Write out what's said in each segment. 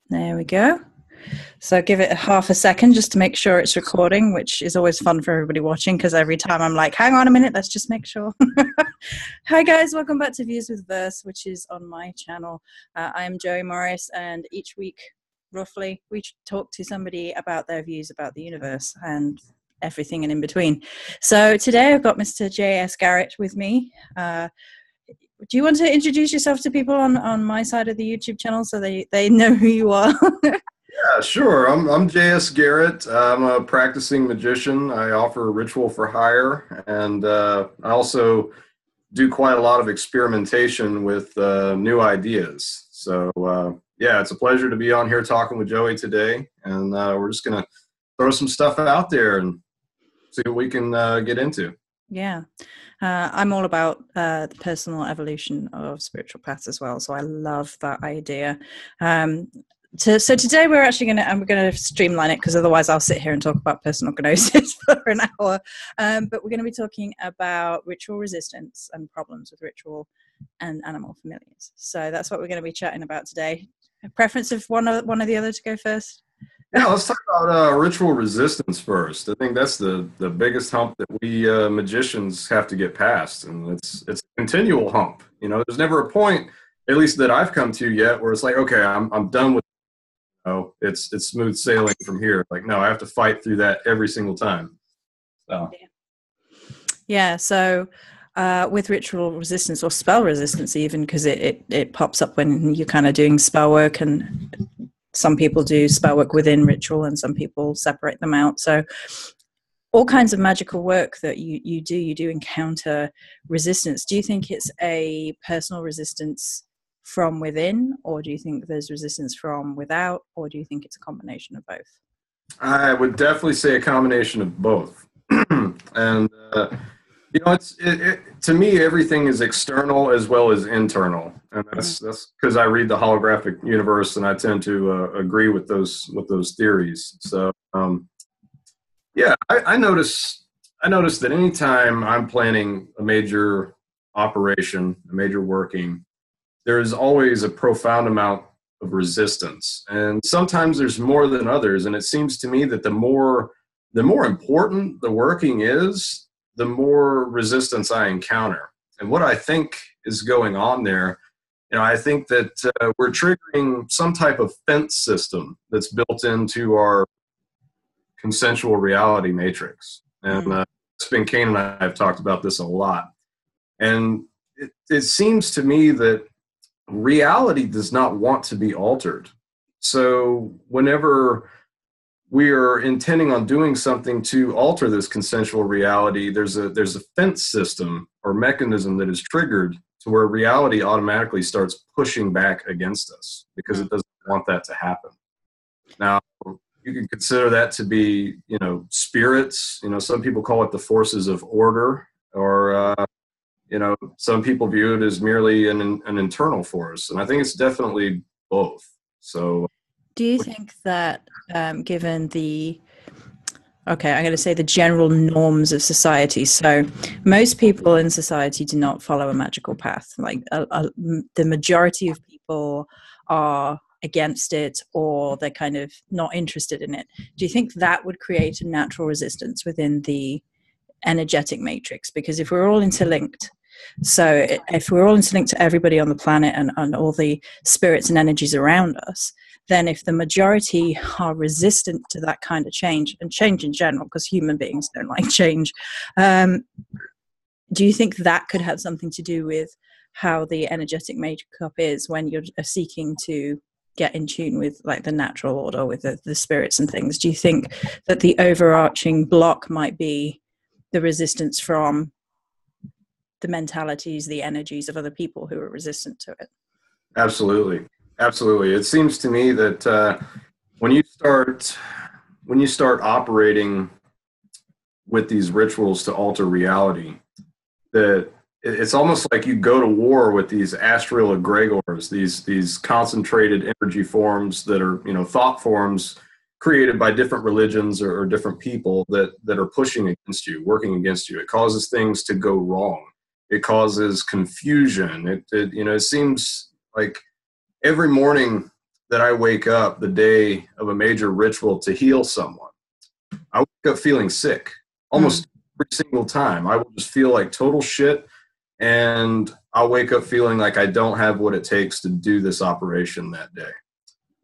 There we go. So give it a half a second just to make sure it's recording, which is always fun for everybody watching because every time I'm like, hang on a minute, let's just make sure. Hi guys, welcome back to Views with Verse, which is on my channel. I am Joey Morris, and each week, roughly, we talk to somebody about their views about the universe and everything in between. So today I've got Mr. J.S Garrett with me. Do you want to introduce yourself to people on my side of the YouTube channel so they know who you are? Yeah, sure. I'm J.S. Garrett. I'm a practicing magician. I offer ritual for hire, and I also do quite a lot of experimentation with new ideas. So yeah, it's a pleasure to be on here talking with Joey today, and we're just gonna throw some stuff out there and see what we can get into. Yeah. I'm all about the personal evolution of spiritual paths as well. So I love that idea. So today we're actually we're going to streamline it because otherwise I'll sit here and talk about personal gnosis for an hour. But we're going to be talking about ritual resistance and problems with ritual and animal familiars. So that's what we're going to be chatting about today. A preference of one or the other to go first? Yeah, let's talk about ritual resistance first. I think that's the biggest hump that we magicians have to get past, and it's a continual hump. You know, there's never a point, at least that I've come to yet, where it's like, okay, I'm done with. Oh, it's smooth sailing from here. Like, no, I have to fight through that every single time. So. Yeah. So with ritual resistance or spell resistance, even because it pops up when you're kind of doing spell work, and some people do spell work within ritual and some people separate them out. So all kinds of magical work that you do encounter resistance. Do you think it's a personal resistance from within, or do you think there's resistance from without, or do you think it's a combination of both? I would definitely say a combination of both. And you know, to me, everything is external as well as internal, and that's because I read the holographic universe, and I tend to agree with those theories. So yeah, I notice that anytime I'm planning a major operation, a major working, there is always a profound amount of resistance, and sometimes there's more than others. And it seems to me that the more important the working is, the more resistance I encounter. And what I think is going on there, you know, I think that we're triggering some type of fence system that's built into our consensual reality matrix. And Kane and I have talked about this a lot. And it seems to me that reality does not want to be altered. So whenever we are intending on doing something to alter this consensual reality, there's a fence system or mechanism that is triggered to where reality automatically starts pushing back against us because it doesn't want that to happen. Now, you can consider that to be, you know, spirits. You know, some people call it the forces of order, or you know, some people view it as merely an internal force, and I think it's definitely both. So, do you think that given the I'm going to say the general norms of society. So most people in society do not follow a magical path. Like the majority of people are against it, or they're kind of not interested in it. Do you think that would create a natural resistance within the energetic matrix? Because if we're all interlinked, so if we're all interlinked to everybody on the planet and all the spirits and energies around us, then if the majority are resistant to that kind of change, and change in general, because human beings don't like change, do you think that could have something to do with how the energetic makeup is when you're seeking to get in tune with like the natural order, with the spirits and things? Do you think that the overarching block might be the resistance from the mentalities, the energies of other people who are resistant to it? Absolutely. It seems to me that when you start operating with these rituals to alter reality, that it's almost like you go to war with these astral egregores, these concentrated energy forms that are, you know, thought forms created by different religions or different people that are pushing against you, working against you. It causes things to go wrong. It causes confusion. It seems like every morning that I wake up the day of a major ritual to heal someone, I wake up feeling sick almost every single time. I will just feel like total shit, and I'll wake up feeling like I don't have what it takes to do this operation that day.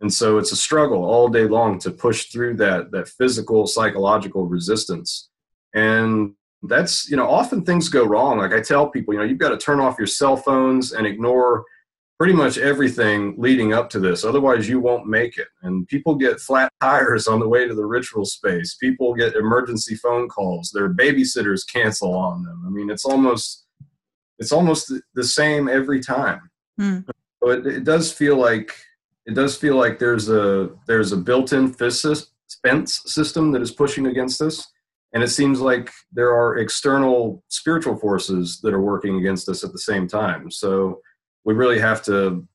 And so it's a struggle all day long to push through that physical, psychological resistance. And that's, often things go wrong. Like I tell people, you've got to turn off your cell phones and ignore pretty much everything leading up to this. Otherwise you won't make it. And people get flat tires on the way to the ritual space. People get emergency phone calls. Their babysitters cancel on them. I mean, it's almost the same every time. So it does feel like there's a built-in fence system that is pushing against us. And it seems like there are external spiritual forces that are working against us at the same time. So we really have to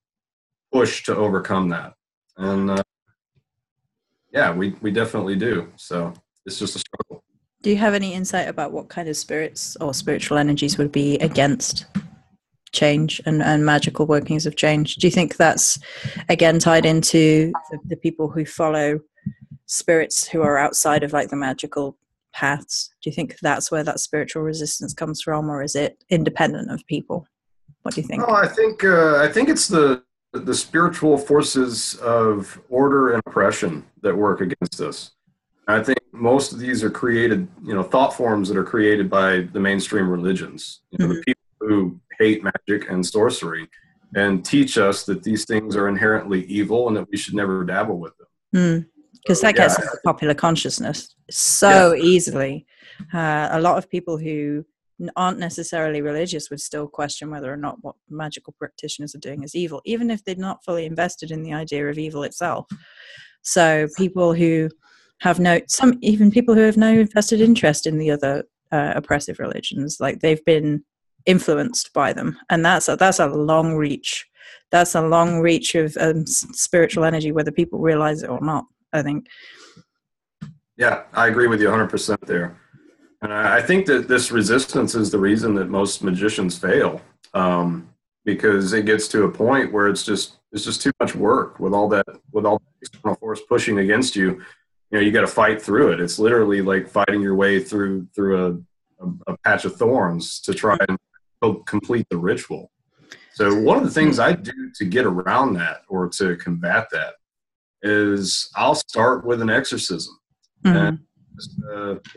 push to overcome that. And we definitely do. So it's just a struggle. Do you have any insight about what kind of spirits or spiritual energies would be against change and magical workings of change? Do you think that's, again, tied into the people who follow spirits who are outside of like the magical paths? Do you think that's where that spiritual resistance comes from, or is it independent of people? What do you think? Oh, I think it's the spiritual forces of order and oppression that work against us. I think most of these are created, thought forms that are created by the mainstream religions. The people who hate magic and sorcery and teach us that these things are inherently evil and that we should never dabble with them. Because that gets into popular consciousness so easily. A lot of people who aren't necessarily religious would still question whether or not what magical practitioners are doing is evil, even if they're not fully invested in the idea of evil itself. So people who have people who have no vested interest in the other oppressive religions, like they've been influenced by them, and that's a long reach. That's a long reach of spiritual energy, whether people realize it or not, I think. Yeah, I agree with you 100% there. And I think that this resistance is the reason that most magicians fail, because it gets to a point where it's just too much work with all that external force pushing against you. You got to fight through it. It's literally like fighting your way through a patch of thorns to try and complete the ritual. So one of the things I do to get around that or to combat that is I'll start with an exorcism. And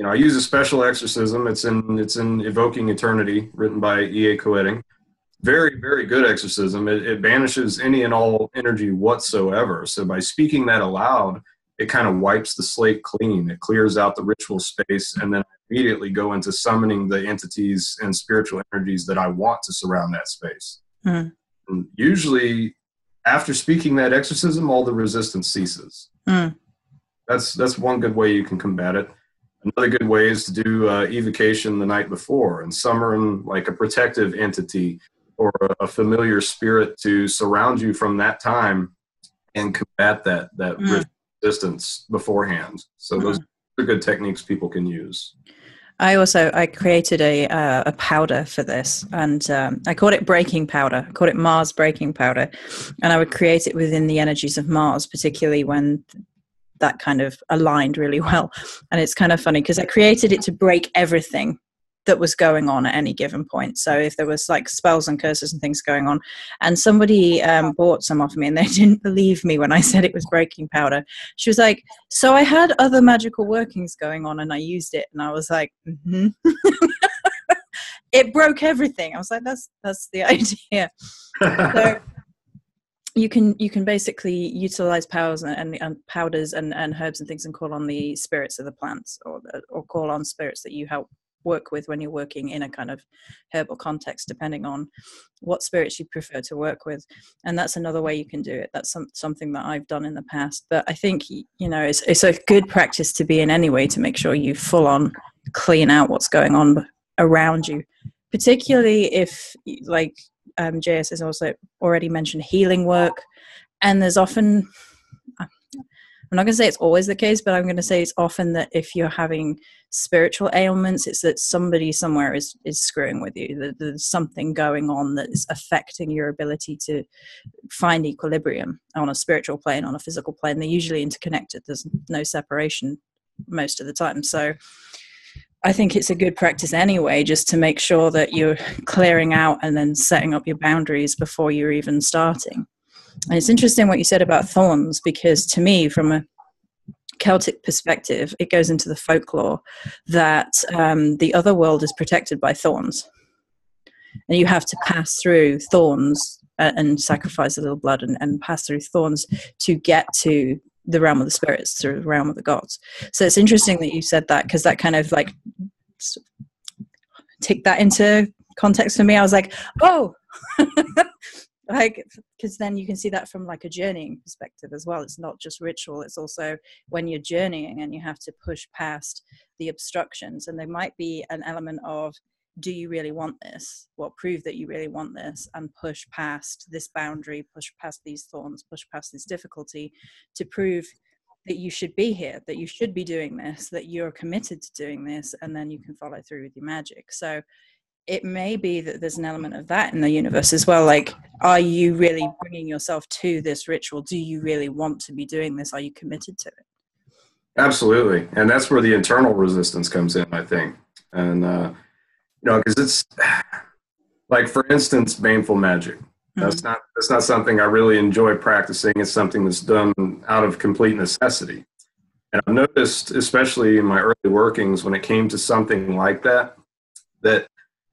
I use a special exorcism. It's in Evoking Eternity, written by E.A. Coetting. Very, very good exorcism. It banishes any and all energy whatsoever. So by speaking that aloud, it kind of wipes the slate clean. It clears out the ritual space, and then I immediately go into summoning the entities and spiritual energies that I want to surround that space. And usually, after speaking that exorcism, all the resistance ceases. That's one good way you can combat it. Another good way is to do evocation the night before and summon like a protective entity or a familiar spirit to surround you from that time and combat that resistance beforehand. So those are good techniques people can use. I created a powder for this, and I called it breaking powder. I called it Mars breaking powder, and I would create it within the energies of Mars, particularly when that kind of aligned really well. And it's kind of funny because I created it to break everything that was going on at any given point. So if there was like spells and curses and things going on, and somebody bought some off me and they didn't believe me when I said it was breaking powder. She was like, so I had other magical workings going on and I used it. And I was like, It broke everything. I was like, that's the idea. So you can basically utilize powers and powders and herbs and things and call on the spirits of the plants or call on spirits that you help work with when you're working in a kind of herbal context, depending on what spirits you prefer to work with. And that's another way you can do it. That's something that I've done in the past. But I think, it's a good practice to be in anyway, to make sure you full on clean out what's going on around you, particularly if, like, JS has also already mentioned healing work. And there's often, I'm not going to say it's always the case, but I'm going to say it's often that if you're having spiritual ailments, it's that somebody somewhere is screwing with you. There's something going on that is affecting your ability to find equilibrium on a spiritual plane, on a physical plane. They're usually interconnected. There's no separation most of the time. So I think it's a good practice anyway, just to make sure that you're clearing out and then setting up your boundaries before you're even starting. And it's interesting what you said about thorns, because to me, from a Celtic perspective, it goes into the folklore that the other world is protected by thorns. And you have to pass through thorns and sacrifice a little blood and pass through thorns to get to the realm of the spirits, to the realm of the gods. So it's interesting that you said that, because that kind of like take that into context for me. I was like, oh, like, because then you can see that from like a journeying perspective as well. It's not just ritual, it's also when you're journeying and you have to push past the obstructions. And there might be an element of, do you really want this? Well, prove that you really want this and push past this boundary, push past these thorns, push past this difficulty to prove that you should be here, that you should be doing this, that you're committed to doing this, and then you can follow through with your magic. So it may be that there's an element of that in the universe as well. Like, are you really bringing yourself to this ritual? Do you really want to be doing this? Are you committed to it? Absolutely. And that's where the internal resistance comes in, I think. And, because it's like, for instance, baneful magic. That's not something I really enjoy practicing. It's something that's done out of complete necessity. And I've noticed, especially in my early workings, when it came to something like that, that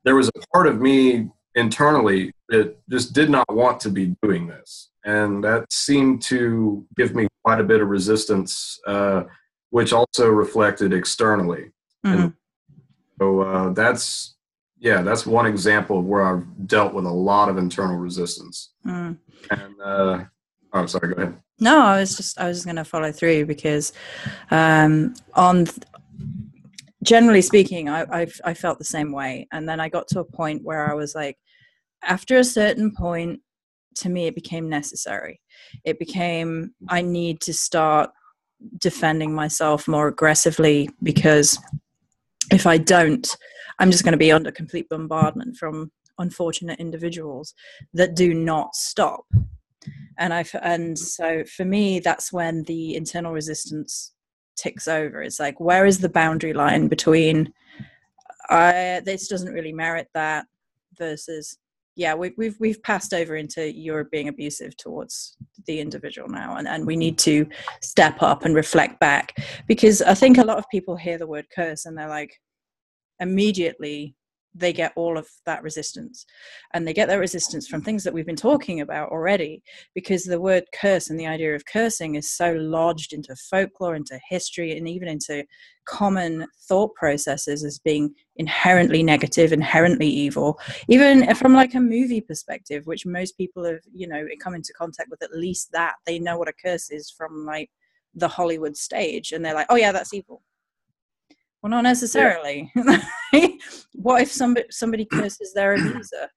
there was a part of me internally that just did not want to be doing this. And that seemed to give me quite a bit of resistance, which also reflected externally. And so that's one example of where I've dealt with a lot of internal resistance. And sorry, go ahead. No, I was just going to follow through, because generally speaking, I felt the same way. And then I got to a point where I was like, after a certain point, to me, it became necessary. It became, I need to start defending myself more aggressively, because if I don't, I'm just going to be under complete bombardment from unfortunate individuals that do not stop. And so for me, that's when the internal resistance ticks over. It's like, where is the boundary line between this doesn't really merit that versus, yeah, we've passed over into you're being abusive towards the individual now, and we need to step up and reflect back. Because I think a lot of people hear the word curse and they're like, immediately they get all of that resistance, and they get that resistance from things that we've been talking about already, because the word curse and the idea of cursing is so lodged into folklore, into history, and even into common thought processes as being inherently negative, inherently evil, even from like a movie perspective, which most people have, come into contact with, at least that they know what a curse is from like the Hollywood stage, and they're like, oh yeah, that's evil. Well, not necessarily. Yeah. What if somebody curses their abuser?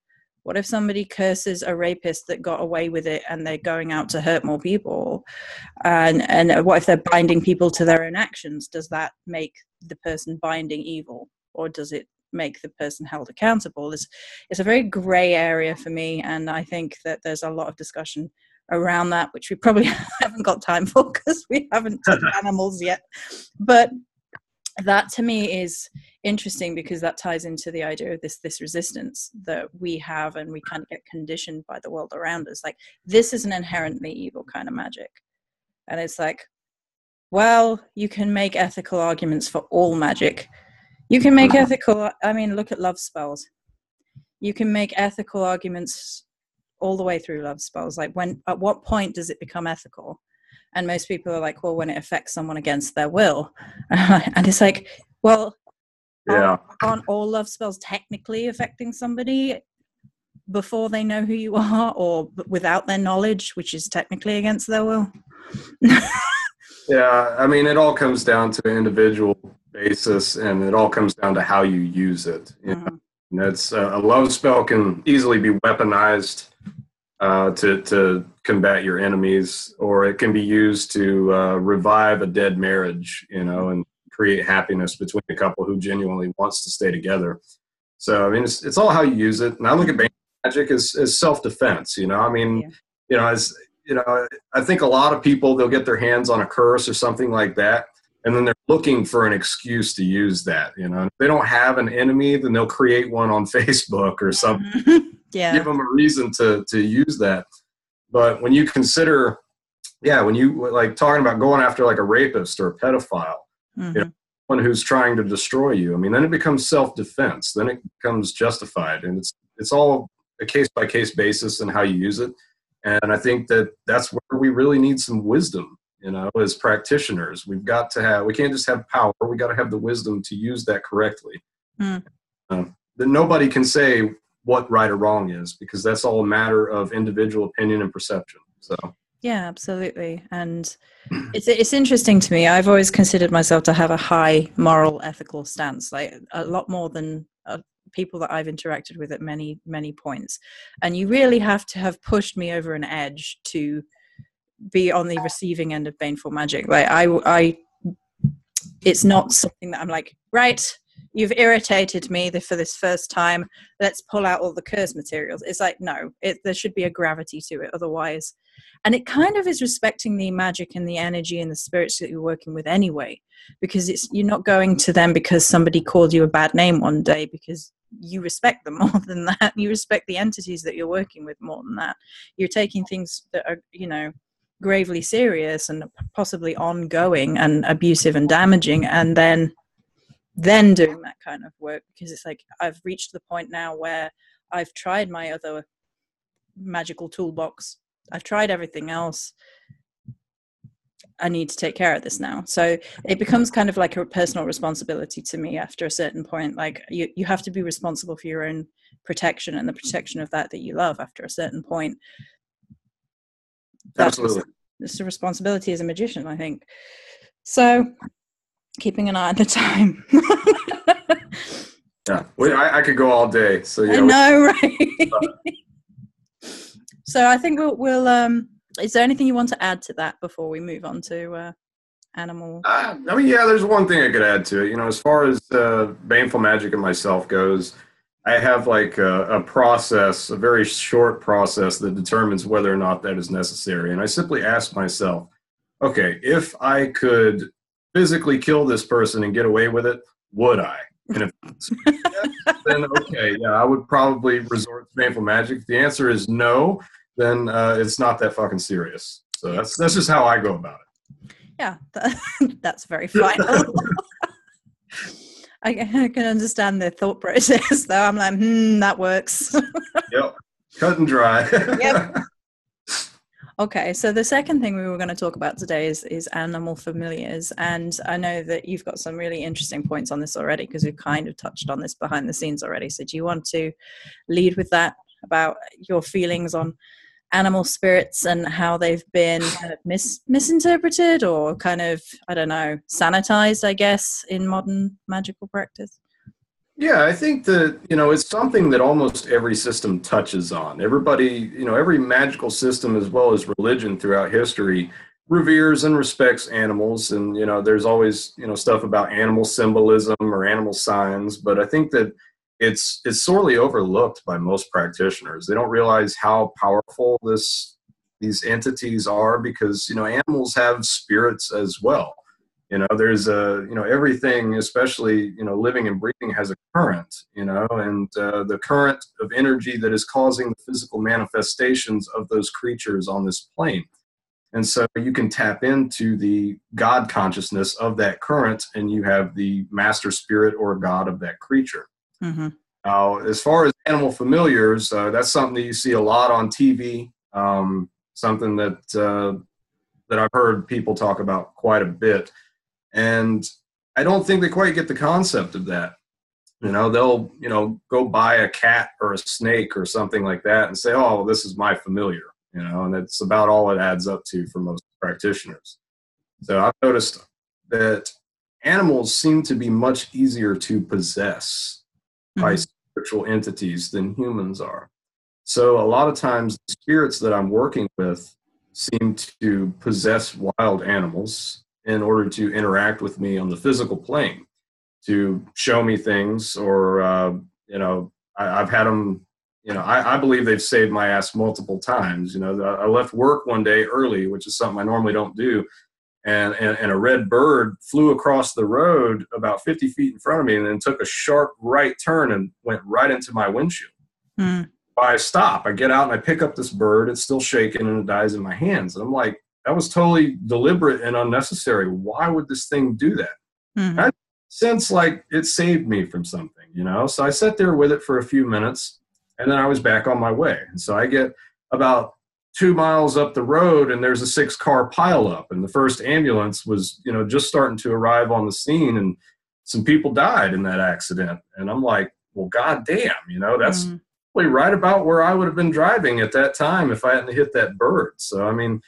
What if somebody curses a rapist that got away with it and they're going out to hurt more people? And what if they're binding people to their own actions? Does that make the person binding evil, or does it make the person held accountable? It's a very gray area for me, and I think that there's a lot of discussion around that, which we probably haven't got time for because we haven't touched animals yet. But that to me is interesting, because that ties into the idea of this resistance that we have, and we kind of get conditioned by the world around us. Like, this is an inherently evil kind of magic. And it's like, well, you can make ethical arguments for all magic. You can make look at love spells. You can make ethical arguments all the way through love spells. Like, at what point does it become ethical? And most people are like, well, when it affects someone against their will. And it's like, well, yeah, aren't all love spells technically affecting somebody before they know who you are, or without their knowledge, which is technically against their will? Yeah, I mean, it all comes down to an individual basis, and it all comes down to how you use it. And that's a love spell can easily be weaponized to combat your enemies, or it can be used to revive a dead marriage, and create happiness between a couple who genuinely wants to stay together. So, I mean, it's all how you use it. And I look at magic as self-defense, I think a lot of people, they'll get their hands on a curse or something like that, and then they're looking for an excuse to use that. If they don't have an enemy, then they'll create one on Facebook or something. Yeah. Give them a reason to use that. But when you consider, when you like talking about going after like a rapist or a pedophile, someone who's trying to destroy you, I mean, then it becomes self-defense. Then it becomes justified, and it's all a case-by-case basis and how you use it. And I think that's where we really need some wisdom, as practitioners. We can't just have power. We got to have the wisdom to use that correctly. That nobody can say what right or wrong is, because that's all a matter of individual opinion and perception. So yeah, absolutely. And it's interesting to me. I've always considered myself to have a high moral, ethical stance, like a lot more than people that I've interacted with at many, many points. And you really have to have pushed me over an edge to be on the receiving end of baneful magic. Like it's not something that I'm like, right, you've irritated me for this first time, let's pull out all the curse materials. It's like, no, there should be a gravity to it otherwise. And it kind of is respecting the magic and the energy and the spirits that you're working with anyway, because you're not going to them because somebody called you a bad name one day, because you respect them more than that. You respect the entities that you're working with more than that. You're taking things that are, gravely serious and possibly ongoing and abusive and damaging, and then doing that kind of work, because it's like, I've reached the point now where I've tried my other magical toolbox. I've tried everything else. I need to take care of this now. So it becomes kind of like a personal responsibility to me after a certain point. Like you have to be responsible for your own protection and the protection of that you love after a certain point. Absolutely. It's a responsibility as a magician, I think. So keeping an eye on the time. Yeah, I could go all day. So I know, right? So I think we'll is there anything you want to add to that before we move on to animal? There's one thing I could add to it. As far as baneful magic and myself goes, I have like a process, a very short process that determines whether or not that is necessary. And I simply ask myself, okay, if I could physically kill this person and get away with it, would I? And if yes, then okay, yeah, I would probably resort to baneful magic. If the answer is no, then it's not that fucking serious. So that's just how I go about it. Yeah, that's very final. I can understand the thought process, though. I'm like, that works. Yep, cut and dry. Yep. Okay, so the second thing we were going to talk about today is animal familiars, and I know that you've got some really interesting points on this already, because we've kind of touched on this behind the scenes already. So do you want to lead with that, about your feelings on animal spirits and how they've been kind of misinterpreted or kind of, I don't know, sanitized, I guess, in modern magical practice? Yeah, I think that, it's something that almost every system touches on. Everybody, every magical system as well as religion throughout history reveres and respects animals. And, there's always, stuff about animal symbolism or animal signs. But I think that it's sorely overlooked by most practitioners. They don't realize how powerful these entities are, because, animals have spirits as well. There's everything, especially, living and breathing, has a current, and the current of energy that is causing the physical manifestations of those creatures on this plane. And so you can tap into the God consciousness of that current, and you have the master spirit or God of that creature. Mm-hmm. Now, as far as animal familiars, that's something that you see a lot on TV, something that I've heard people talk about quite a bit. And I don't think they quite get the concept of that. They'll, go buy a cat or a snake or something like that and say, oh, well, this is my familiar, and that's about all it adds up to for most practitioners. So I've noticed that animals seem to be much easier to possess by spiritual entities than humans are. So a lot of times the spirits that I'm working with seem to possess wild animals in order to interact with me on the physical plane, to show me things, or I've had them. I believe they've saved my ass multiple times. I left work one day early, which is something I normally don't do, and a red bird flew across the road about 50 feet in front of me, and then took a sharp right turn and went right into my windshield. I stop, I get out, and I pick up this bird. It's still shaking, and it dies in my hands. And I'm like, that was totally deliberate and unnecessary. Why would this thing do that? I sense like it saved me from something, So I sat there with it for a few minutes, and then I was back on my way. And so I get about 2 miles up the road, and there's a 6-car pileup, and the first ambulance was, just starting to arrive on the scene, and some people died in that accident. And I'm like, well, goddamn, that's right about where I would have been driving at that time if I hadn't hit that bird. So, I mean,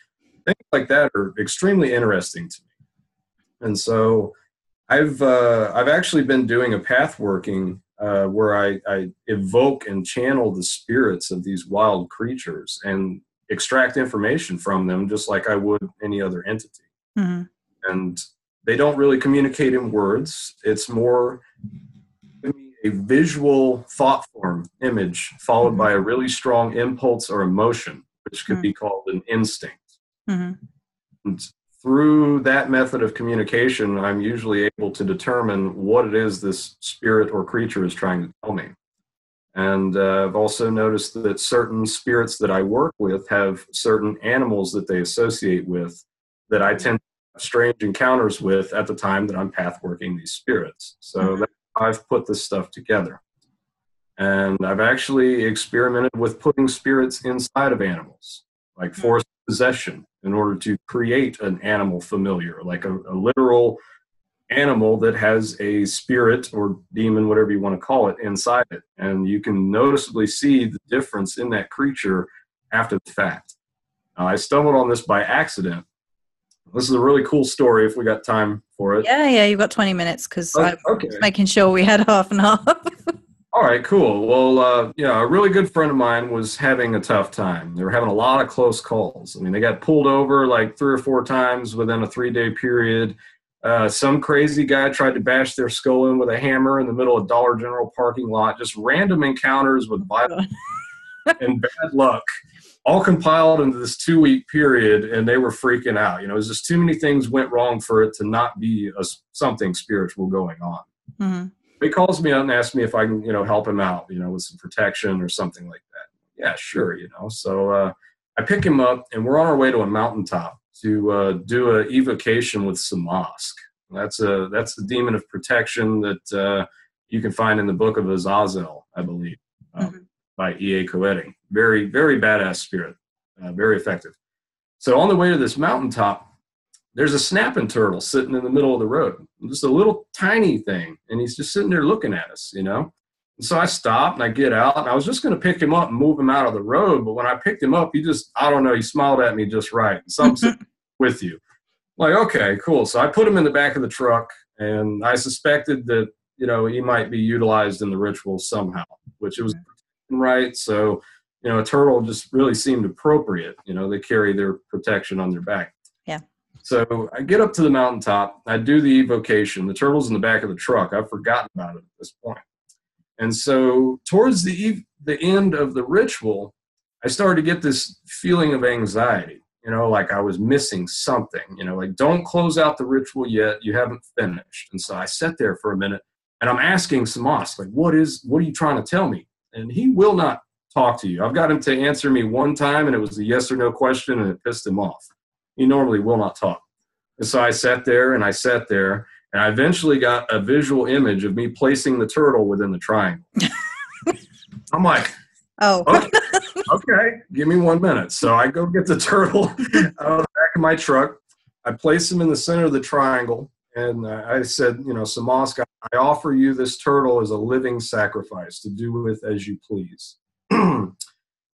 things like that are extremely interesting to me. And so I've actually been doing a path working where I evoke and channel the spirits of these wild creatures and extract information from them just like I would any other entity. And they don't really communicate in words. It's more a visual thought form image followed by a really strong impulse or emotion, which could be called an instinct. And through that method of communication, I'm usually able to determine what it is this spirit or creature is trying to tell me. And I've also noticed that certain spirits that I work with have certain animals that they associate with that I tend to have strange encounters with at the time that I'm path working these spirits. So that's how I've put this stuff together. And I've actually experimented with putting spirits inside of animals, like forced possession, in order to create an animal familiar, like a literal animal that has a spirit or demon, whatever you want to call it, inside it. And you can noticeably see the difference in that creature after the fact. I stumbled on this by accident. This is a really cool story if we got time for it. Yeah, you've got 20 minutes because I'm okay. making sure we had half and half. All right, cool. Well, a really good friend of mine was having a tough time. They were having a lot of close calls. I mean, they got pulled over like 3 or 4 times within a 3-day period. Some crazy guy tried to bash their skull in with a hammer in the middle of Dollar General parking lot. Just random encounters with violence and bad luck, all compiled into this 2-week period, and they were freaking out. It was just too many things went wrong for it to not be something spiritual going on. He calls me up and asks me if I can, help him out, with some protection or something like that. Yeah, sure, So I pick him up, and we're on our way to a mountaintop to do an evocation with Samask. That's the demon of protection that you can find in the book of Azazel, I believe, by E.A. Coetti. Very, very badass spirit, very effective. So on the way to this mountaintop, there's a snapping turtle sitting in the middle of the road, just a little tiny thing, and he's just sitting there looking at us, And so I stop and I get out, and I was just going to pick him up and move him out of the road, but when I picked him up, he smiled at me just right. So I'm sitting with you. Like, okay, cool. So I put him in the back of the truck, and I suspected that, he might be utilized in the ritual somehow, which it was right. So, a turtle just really seemed appropriate. They carry their protection on their back. Yeah. So I get up to the mountaintop, I do the evocation. The turtle's in the back of the truck. I've forgotten about it at this point. And so towards the end of the ritual, I started to get this feeling of anxiety, like I was missing something, like don't close out the ritual yet. You haven't finished. And so I sat there for a minute, and I'm asking Samask, like, what are you trying to tell me? And he will not talk to you. I've got him to answer me one time, and it was a yes or no question, and it pissed him off. He normally will not talk. And so I sat there, and I eventually got a visual image of me placing the turtle within the triangle. I'm like, oh, okay, give me 1 minute. So I go get the turtle out of the back of my truck. I place him in the center of the triangle, and I said, Samask, I offer you this turtle as a living sacrifice to do with as you please.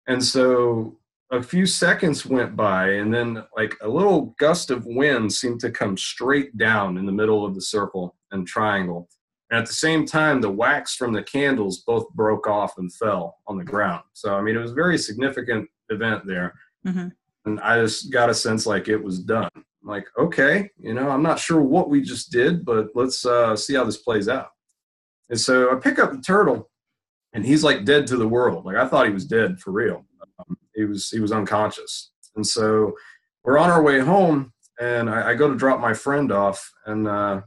And so a few seconds went by, and then like a little gust of wind seemed to come straight down in the middle of the circle and triangle And at the same time, the wax from the candles both broke off and fell on the ground. So, I mean, it was a very significant event there. Mm-hmm. And I just got a sense like it was done. I'm like, okay, I'm not sure what we just did, but let's see how this plays out. And so I pick up the turtle, and he's like dead to the world. Like, I thought he was dead for real. He was unconscious. And so we're on our way home, and I go to drop my friend off, and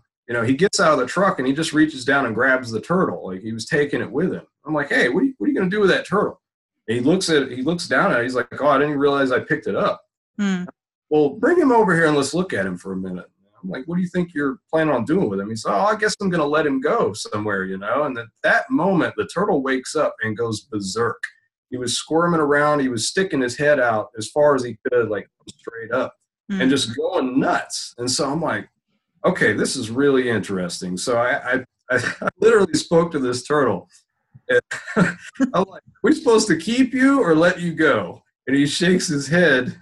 he gets out of the truck and he just reaches down and grabs the turtle. Like, he was taking it with him. I'm like, hey, what are you going to do with that turtle? And he looks down at it. He's like, oh, I didn't realize I picked it up. Well, bring him over here and let's look at him for a minute. I'm like, what do you think you're planning on doing with him? He said, oh, I guess I'm going to let him go somewhere, And at that moment, the turtle wakes up and goes berserk. He was squirming around. He was sticking his head out as far as he could, like straight up, and just going nuts. And so I'm like, okay, this is really interesting. So I literally spoke to this turtle. And I'm like, we supposed to keep you or let you go? And he shakes his head,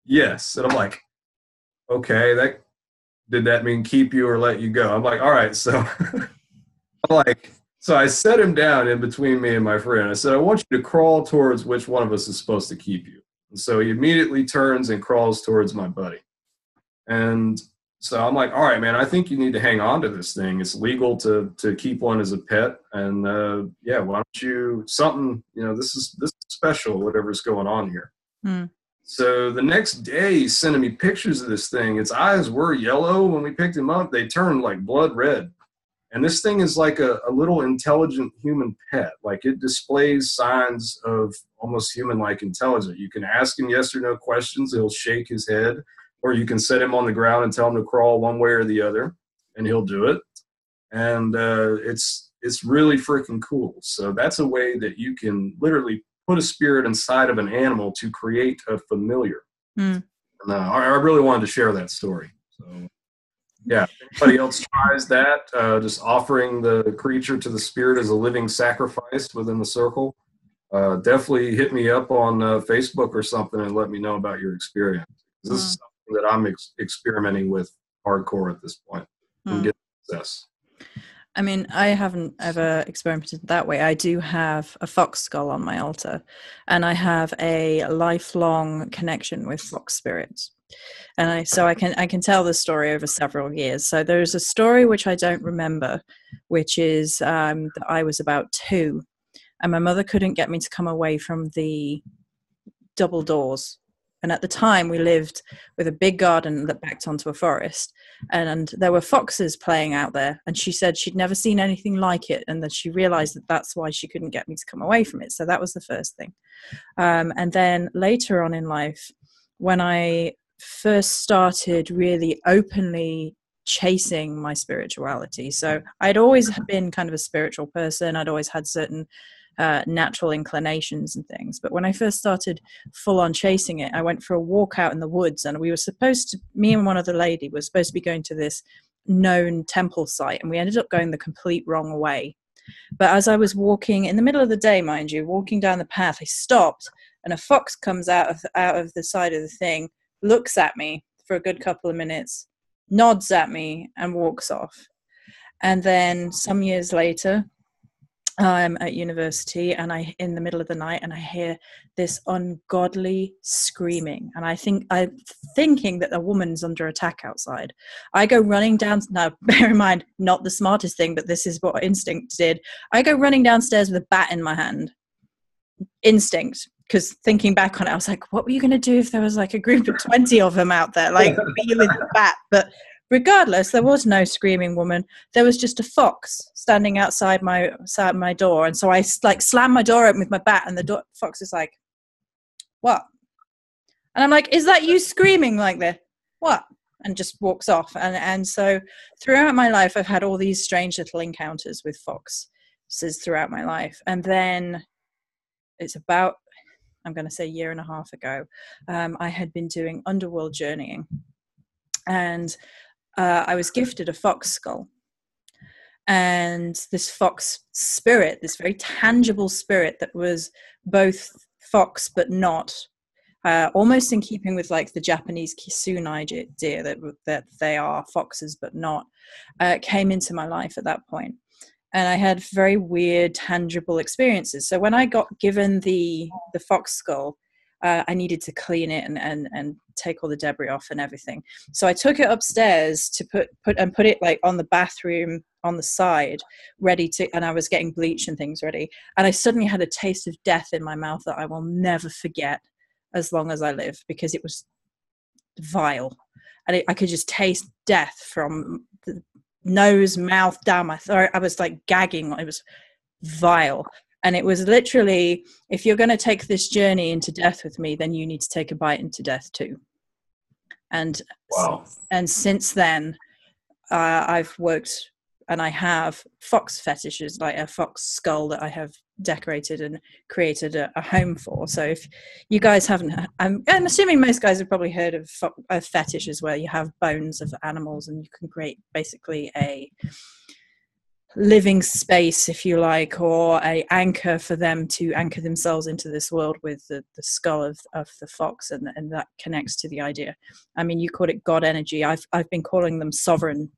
yes. And I'm like, okay, did that mean keep you or let you go? I'm like, all right. So so I set him down in between me and my friend. I said, I want you to crawl towards which one of us is supposed to keep you. And so he immediately turns and crawls towards my buddy. And so I'm like, all right, man, I think you need to hang on to this thing. It's legal to keep one as a pet. And why don't you this is special, whatever's going on here. So the next day he's sending me pictures of this thing. Its eyes were yellow when we picked him up. They turned like blood red. And this thing is like a little intelligent human pet. Like, it displays signs of almost human-like intelligence. You can ask him yes or no questions. He'll shake his head. Or you can set him on the ground and tell him to crawl one way or the other, and he'll do it. And it's really freaking cool. So that's a way that you can literally put a spirit inside of an animal to create a familiar. And I really wanted to share that story. So, yeah, if anybody else tries that, just offering the creature to the spirit as a living sacrifice within the circle, definitely hit me up on Facebook or something and let me know about your experience. This is something that I'm experimenting with hardcore at this point and get success. I mean, I haven't ever experimented that way. I do have a fox skull on my altar, and I have a lifelong connection with fox spirits. And I can tell the story over several years. So there's a story which I don't remember, which is that I was about 2, and my mother couldn't get me to come away from the double doors. And at the time, we lived with a big garden that backed onto a forest, and there were foxes playing out there. And she said she'd never seen anything like it, and that she realized that that's why she couldn't get me to come away from it. So that was the first thing. And then later on in life, when I first started really openly chasing my spirituality, so I'd always been kind of a spiritual person. I'd always had certain natural inclinations and things, but when I first started full on chasing it, I went for a walk out in the woods, and me and one other lady were supposed to be going to this known temple site, and we ended up going the complete wrong way. But as I was walking in the middle of the day, mind you, walking down the path, I stopped, and a fox comes out of the side of the thing, looks at me for a good couple of minutes, nods at me, and walks off. And then some years later, I'm at university, and in the middle of the night, and I hear this ungodly screaming, and I'm thinking that a woman's under attack outside. I go running down. Now, bear in mind, not the smartest thing, but this is what instinct did. I go running downstairs with a bat in my hand. Instinct, because thinking back on it, I was like, what were you going to do if there was like a group of 20 of them out there, like me with the bat? But regardless, there was no screaming woman. There was just a fox standing outside my door. And so I like slammed my door open with my bat, and the fox is like, what? And I'm like, is that you screaming like this? What? And just walks off. And so throughout my life, I've had all these strange little encounters with foxes throughout my life. And then it's about, I'm going to say, a year and a half ago, I had been doing underworld journeying. And I was gifted a fox skull, and this fox spirit, this very tangible spirit that was both fox but not, almost in keeping with like the Japanese kitsune idea that they are foxes but not, came into my life at that point. and I had very weird, tangible experiences. So when I got given the fox skull, I needed to clean it and take all the debris off and everything. So I took it upstairs to put it like on the bathroom on the side, ready to, and I was getting bleach and things ready. And I suddenly had a taste of death in my mouth that I will never forget as long as I live, because it was vile. And I could just taste death from the nose, mouth, down my throat. I was like gagging. It was vile. And it was literally, if you're going to take this journey into death with me, then you need to take a bite into death too. And Wow. And since then, I've worked, and I have fox fetishes, like a fox skull that I have decorated and created a home for. So if you guys haven't, I'm assuming most guys have probably heard of fetishes where you have bones of animals and you can create basically a living space, if you like, or a anchor for them to anchor themselves into this world with the skull of the fox, and that connects to the idea. I mean, you called it God energy. I've been calling them sovereign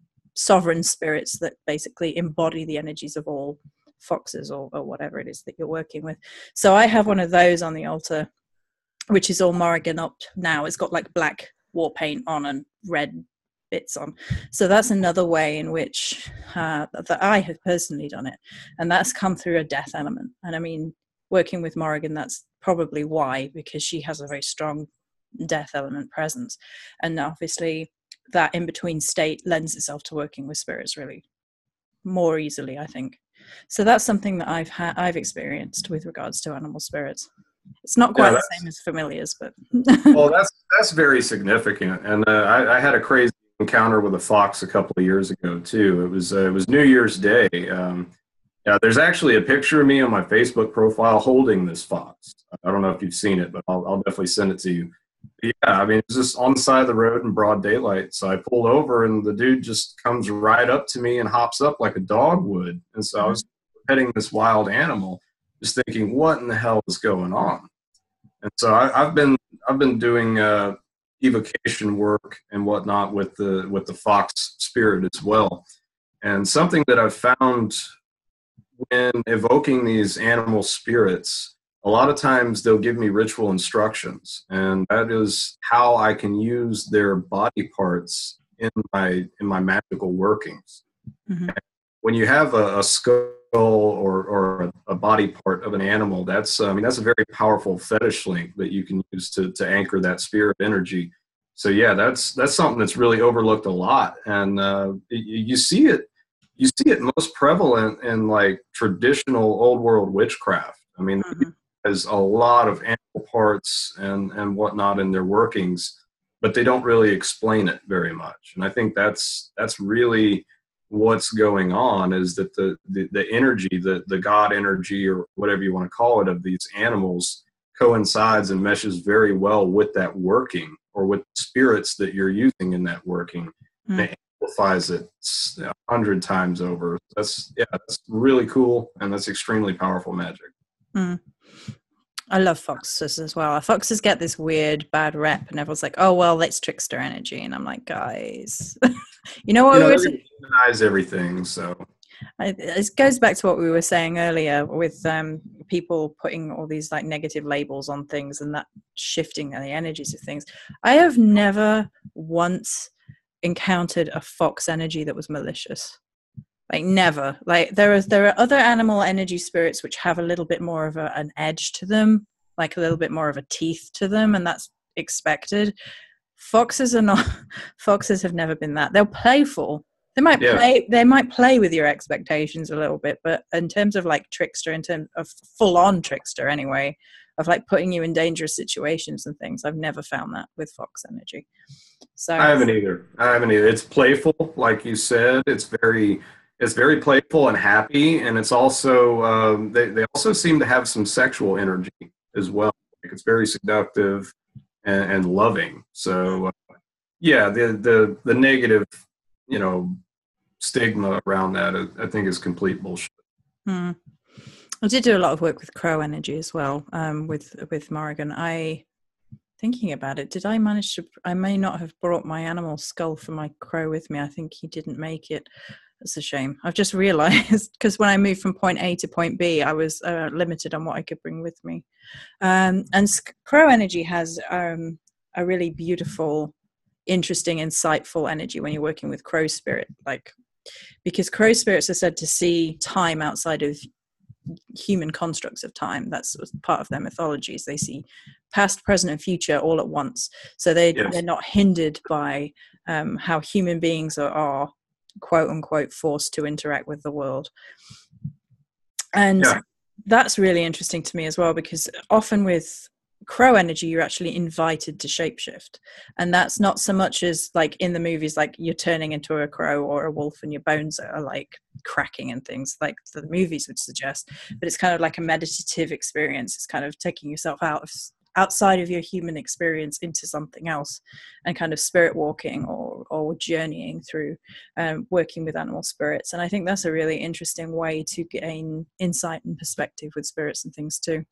spirits that basically embody the energies of all foxes or whatever it is that you're working with. So I have one of those on the altar, which is all Morrigan up now. It's got like black war paint on and red bits on. So that's another way in which that I have personally done it, and that's come through a death element. And I mean, working with Morrigan, that's probably why, because she has a very strong death element presence, and obviously that in between state lends itself to working with spirits really more easily, I think. So that's something that I've experienced with regards to animal spirits. It's not quite the same as familiars, but well, that's very significant. And I had a crazy encounter with a fox a couple of years ago too. It was New Year's Day. Yeah, there's actually a picture of me on my Facebook profile holding this fox. I don't know if you've seen it, but I'll definitely send it to you. But yeah, I mean, it's just on the side of the road in broad daylight. So I pulled over, and the dude just comes right up to me and hops up like a dog would. And so I was petting this wild animal, just thinking, what in the hell is going on? And so I've been doing evocation work and whatnot with the fox spirit as well. And something that I've found when evoking these animal spirits, a lot of times they'll give me ritual instructions, and that is how I can use their body parts in my magical workings. Mm-hmm. When you have a skull or a body part of an animal, that's a very powerful fetish link that you can use to anchor that spirit energy. So yeah, that's something that's really overlooked a lot, and you see it most prevalent in like traditional old world witchcraft. I mean, mm-hmm. There's a lot of animal parts and whatnot in their workings, but they don't really explain it very much. And I think that's really what's going on, is that the energy, the God energy, or whatever you want to call it, of these animals coincides and meshes very well with that working, or with spirits that you're using in that working. Mm. It amplifies it 100 times over. That's really cool, and that's extremely powerful magic. Mm. I love foxes as well. Foxes get this weird bad rep, and everyone's like, "Oh well, that's trickster energy," and I'm like, guys, you know what? They demonize everything. So it goes back to what we were saying earlier with people putting all these like negative labels on things, and that shifting the energies of things. I have never once encountered a fox energy that was malicious. Like never. Like there are other animal energy spirits which have a little bit more of an edge to them, like a little bit more of a teeth to them, and that's expected. Foxes are not. Foxes have never been that. They're playful. They might play. They might play with your expectations a little bit, but in terms of like trickster, in terms of full-on trickster, anyway, of like putting you in dangerous situations and things, I've never found that with fox energy. So I haven't either. It's playful, like you said. It's very playful and happy, and it's also they also seem to have some sexual energy as well. Like it's very seductive and loving. So the negative, stigma around that, I think, is complete bullshit. I did do a lot of work with crow energy as well, with Morrigan. Thinking about it, did I manage to? I may not have brought my animal skull for my crow with me. I think he didn't make it. That's a shame. I've just realized, because when I moved from point A to point B, I was limited on what I could bring with me. And crow energy has a really beautiful, interesting, insightful energy when you're working with crow spirit, like, because crow spirits are said to see time outside of human constructs of time. That's part of their mythologies. They see past, present, and future all at once. So they're not hindered by how human beings are quote unquote forced to interact with the world. And that's really interesting to me as well, because often with crow energy you're actually invited to shapeshift, and that's not so much as like in the movies, like you're turning into a crow or a wolf and your bones are like cracking and things like the movies would suggest, but it's kind of like a meditative experience. It's kind of taking yourself outside of your human experience into something else, and kind of spirit walking or journeying through working with animal spirits. And I think that's a really interesting way to gain insight and perspective with spirits and things too.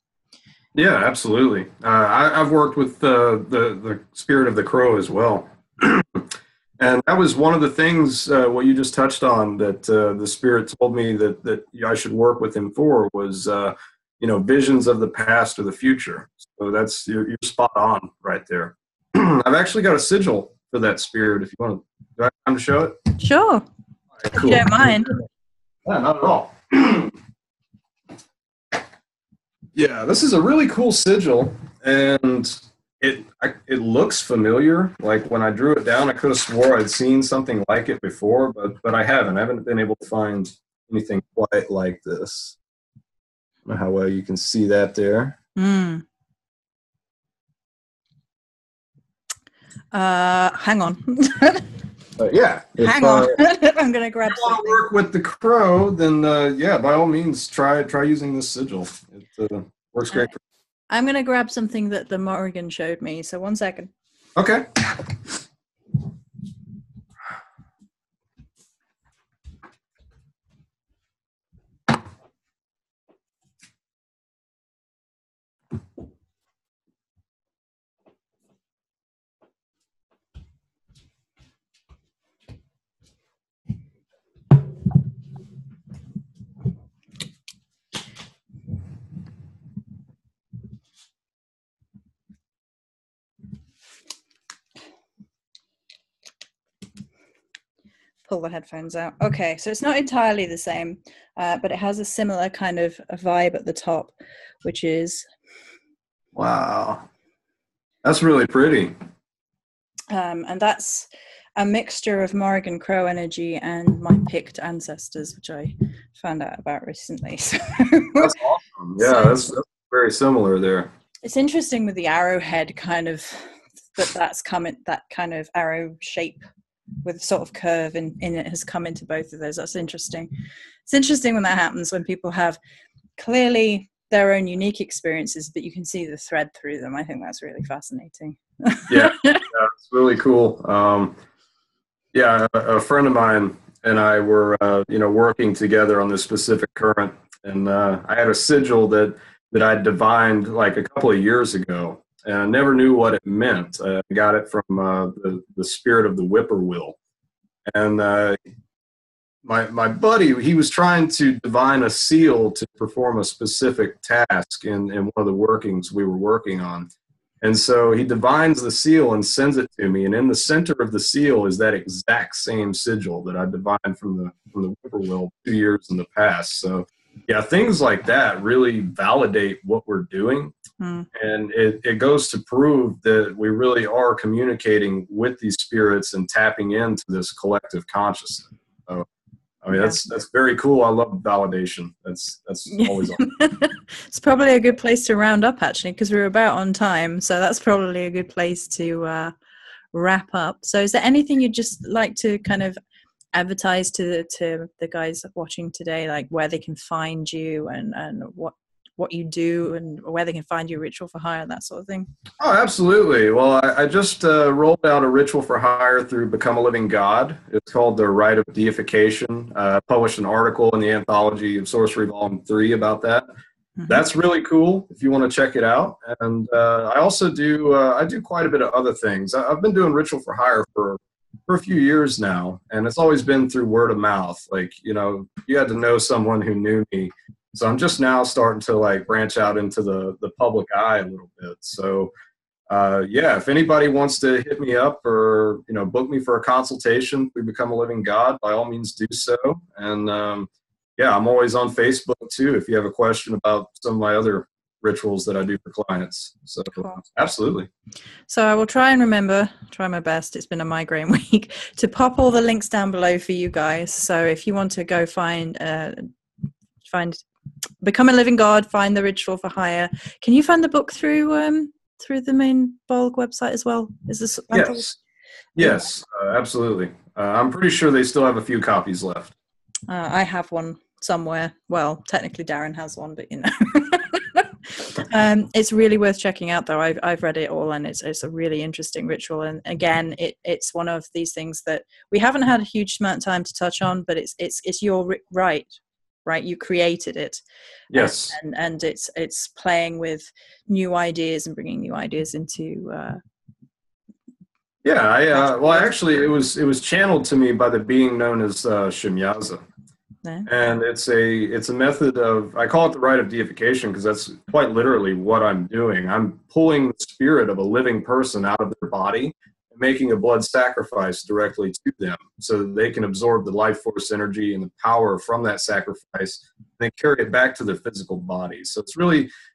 Yeah, absolutely. I've worked with the spirit of the crow as well. And that was one of the things, what you just touched on, that the spirit told me that I should work with him for was, visions of the past or the future. So you're spot on right there. I've actually got a sigil for that spirit if you want to. Do I have time to show it? Sure. Right, cool. If you don't mind. Yeah, not at all. Yeah, this is a really cool sigil, and it looks familiar. Like when I drew it down, I could have swore I'd seen something like it before, but I haven't. I haven't been able to find anything quite like this. I don't know how well you can see that there. Hang on. Yeah. Hang on. I'm going to grab something. If you want to work with the crow, then by all means, try using this sigil. It works great. I'm going to grab something that the Morrigan showed me. So 1 second. Okay. Pull the headphones out. Okay, so it's not entirely the same, but it has a similar kind of a vibe at the top, which is... Wow. That's really pretty. And that's a mixture of Morrigan Crow energy and my picked ancestors, which I found out about recently. So that's awesome. Yeah, that's very similar there. It's interesting with the arrowhead kind of, that's coming, that kind of arrow shape with sort of curve in it has come into both of those. That's interesting. It's interesting when that happens, when people have clearly their own unique experiences, but you can see the thread through them. I think that's really fascinating. Yeah, it's really cool. A friend of mine and I were, working together on this specific current, and I had a sigil that I divined like a couple of years ago, and I never knew what it meant. I got it from the spirit of the whippoorwill, and my buddy, he was trying to divine a seal to perform a specific task in one of the workings we were working on. And so he divines the seal and sends it to me. And in the center of the seal is that exact same sigil that I divined from the whippoorwill 2 years in the past. So yeah, things like that really validate what we're doing. And it goes to prove that we really are communicating with these spirits and tapping into this collective consciousness. So, I mean, that's very cool. I love validation. That's always on. It's probably a good place to round up, actually, because we're about on time. So that's probably a good place to wrap up. So is there anything you'd just like to kind of advertise to the guys watching today, like where they can find you and what you do and where they can find your Ritual for Hire, that sort of thing? Oh, absolutely. Well, I just rolled out a Ritual for Hire through Become a Living God. It's called The Rite of Deification. I published an article in the Anthology of Sorcery Volume 3 about that. That's really cool if you want to check it out. And I also do quite a bit of other things. I've been doing Ritual for Hire for for a few years now, and it's always been through word of mouth. Like, you had to know someone who knew me. So I'm just now starting to like branch out into the public eye a little bit. So yeah, if anybody wants to hit me up or book me for a consultation, we become a living God, by all means do so. And yeah, I'm always on Facebook too if you have a question about some of my other rituals that I do for clients. So Cool. Absolutely. So I will try my best. It's been a migraine week to pop all the links down below for you guys. So if you want to go find Become a Living God, find the Ritual for Hire. Can you find the book through the main Bolg website as well? Is this? Yes, absolutely. I'm pretty sure they still have a few copies left. I have one somewhere. Well, technically Darren has one, but it's really worth checking out though. I've read it all, and it's a really interesting ritual. And again, it's one of these things that we haven't had a huge amount of time to touch on, but it's your right. You created it. Yes. And it's playing with new ideas and bringing new ideas into yeah. Well, actually it was channeled to me by the being known as Shemyaza. And it's a method of, I call it the rite of deification, because that's quite literally what I'm doing. I'm pulling the spirit of a living person out of their body and making a blood sacrifice directly to them so that they can absorb the life force energy and the power from that sacrifice and then carry it back to their physical body. So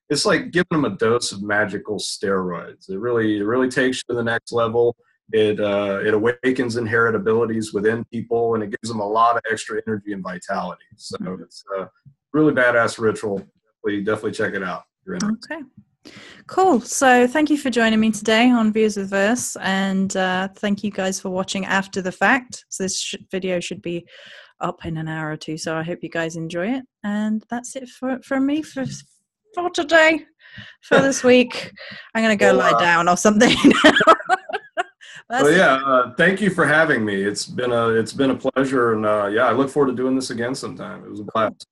it's like giving them a dose of magical steroids. It really takes you to the next level. It awakens inherent abilities within people, and it gives them a lot of extra energy and vitality. So it's a really badass ritual. Definitely check it out. Okay, cool. So thank you for joining me today on Views with Verse, and thank you guys for watching after the fact. So this video should be up in an hour or two, so I hope you guys enjoy it. And that's it from me for today, for this week. I'm going to go lie down or something. Thank you for having me. It's been a pleasure, and I look forward to doing this again sometime. It was a blast.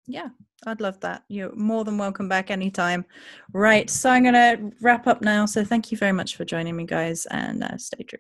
Yeah, I'd love that. You're more than welcome back anytime. Right, so I'm going to wrap up now. So thank you very much for joining me, guys, and stay true.